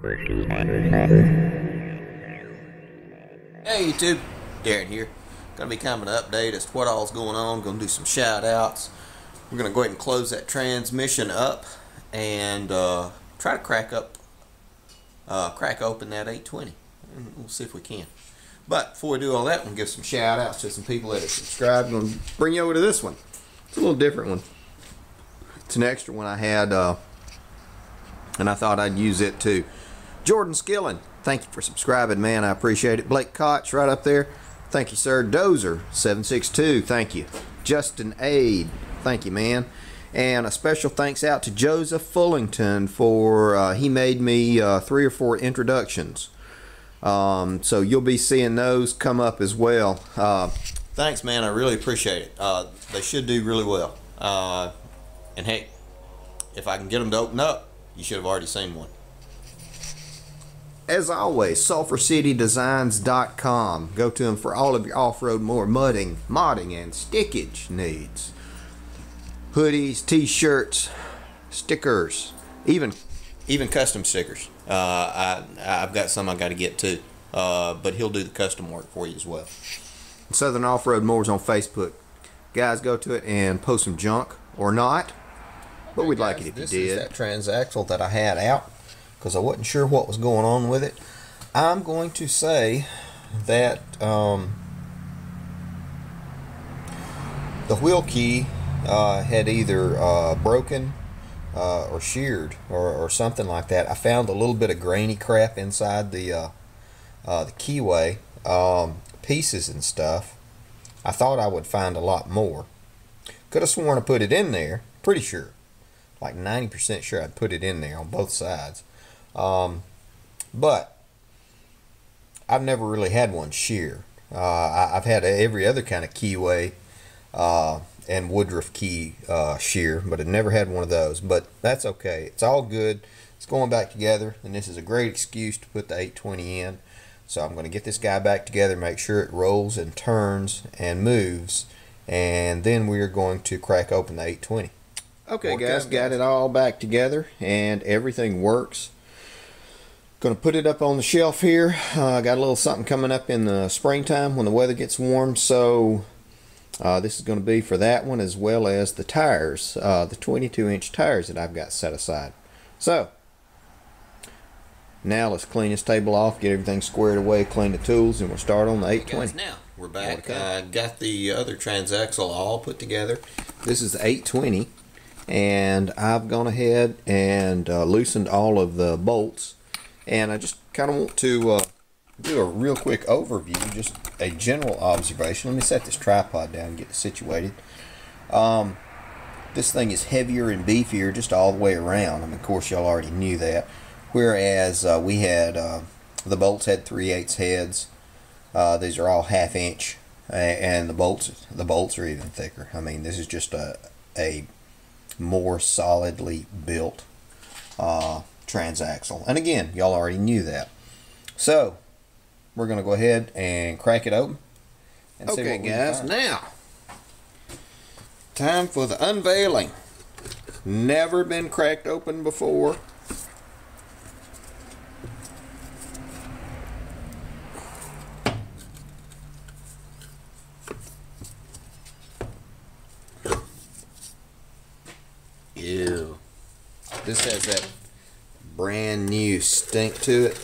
Hey YouTube, Darren here. Gonna be kind of an update as to what all's going on. Gonna do some shout outs. We're gonna go ahead and close that transmission up and try to crack open that 820. And we'll see if we can. But before we do all that, we'll give some shout outs to some people that have subscribed. I'm gonna bring you over to this one. It's a little different one. It's an extra one I had, and I thought I'd use it too. Jordan Skillen, thank you for subscribing, man. I appreciate it. Blake Koch, right up there. Thank you, sir. Dozer 762, thank you. Justin Aid, thank you, man. And a special thanks out to Joseph Fullington for he made me 3 or 4 introductions. So you'll be seeing those come up as well. Thanks, man. I really appreciate it. They should do really well. And hey, if I can get them to open up, you should have already seen one. As always, SulphurCityDesigns.com. Go to them for all of your off-road modding, and stickage needs. Hoodies, t-shirts, stickers, even custom stickers. I've got some I got to get too, but he'll do the custom work for you as well. Southern Off-Road Mowers on Facebook. Guys, go to it and post some junk or not, but we'd like it if you did. This is that transaxle that I had out because I wasn't sure what was going on with it. I'm going to say that the wheel key had either broken or sheared or something like that. I found a little bit of grainy crap inside the keyway, pieces and stuff. I thought I would find a lot more. Could have sworn I put it in there. Pretty sure, like 90% sure I'd put it in there on both sides. But I've never really had one shear. I've had every other kind of keyway and Woodruff key shear, but I've never had one of those. But that's okay. It's all good. It's going back together, and this is a great excuse to put the 820 in. So I'm going to get this guy back together, make sure it rolls and turns and moves, and then we're going to crack open the 820. Okay, guys, got it all back together, and everything works. Going to put it up on the shelf here. Got a little something coming up in the springtime when the weather gets warm, so this is going to be for that one as well as the tires, the 22-inch tires that I've got set aside. So now let's clean this table off, get everything squared away, clean the tools, and we'll start on the 820. Guys, now we're back. Got the other transaxle all put together. This is the 820, and I've gone ahead and loosened all of the bolts. And I just kind of want to do a real quick overview, just a general observation. Let me set this tripod down and get it situated. This thing is heavier and beefier just all the way around. I mean, of course, y'all already knew that. Whereas we had, the bolts had 3/8 heads. These are all 1/2 inch. And the bolts are even thicker. I mean, this is just a more solidly built transaxle. And again, y'all already knew that. So we're going to go ahead and crack it open and see what we guys find. Now time for the unveiling. Never been cracked open before. Ew. This has that brand new stink to it.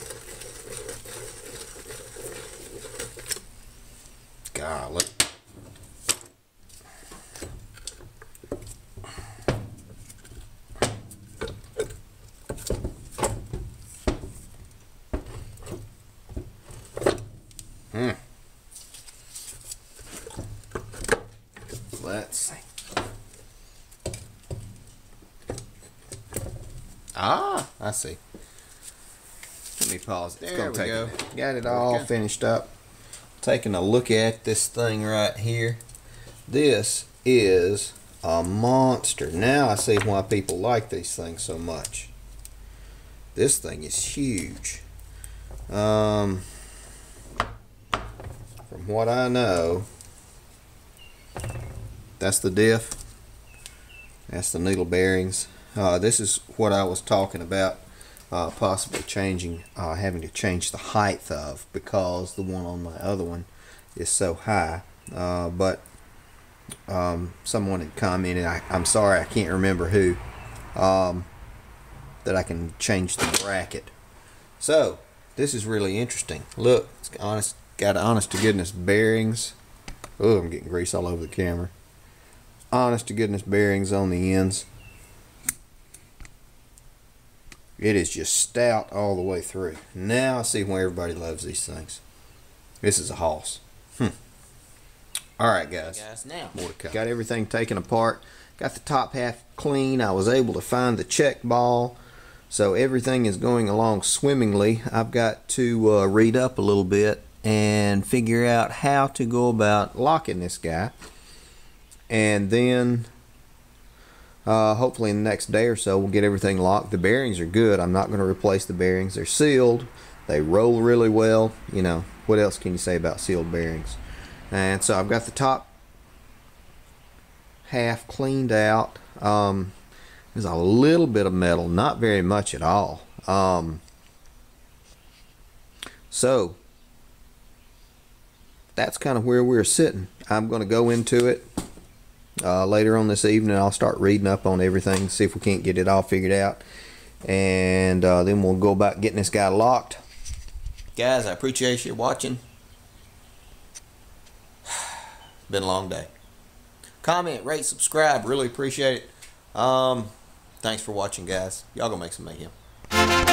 Golly. Let's see. Ah, I see. Let me pause. There we go. Got it all finished up. Taking a look at this thing right here. This is a monster. Now I see why people like these things so much. This thing is huge. From what I know, that's the diff. That's the needle bearings. This is what I was talking about. possibly having to change the height of, because the one on my other one is so high. But someone had commented, I'm sorry, I can't remember who, that I can change the bracket. So this is really interesting. Look, it's got honest to goodness bearings. Oh, I'm getting grease all over the camera. Honest to goodness bearings on the ends. It is just stout all the way through. Now I see why everybody loves these things. This is a hoss. Alright guys, now more to come. Got everything taken apart. Got the top half clean. I was able to find the check ball. So everything is going along swimmingly. I've got to read up a little bit and figure out how to go about locking this guy. And then hopefully in the next day or so we'll get everything locked. The bearings are good. I'm not going to replace the bearings. They're sealed. They roll really well. You know, what else can you say about sealed bearings? And so I've got the top half cleaned out. There's a little bit of metal, not very much at all. So that's kind of where we're sitting. I'm going to go into it later on this evening. I'll start reading up on everything, see if we can't get it all figured out, and then we'll go about getting this guy locked. Guys, I appreciate you watching. It's been a long day. Comment, rate, subscribe. Really appreciate it. Thanks for watching, guys. Y'all gonna make some mayhem.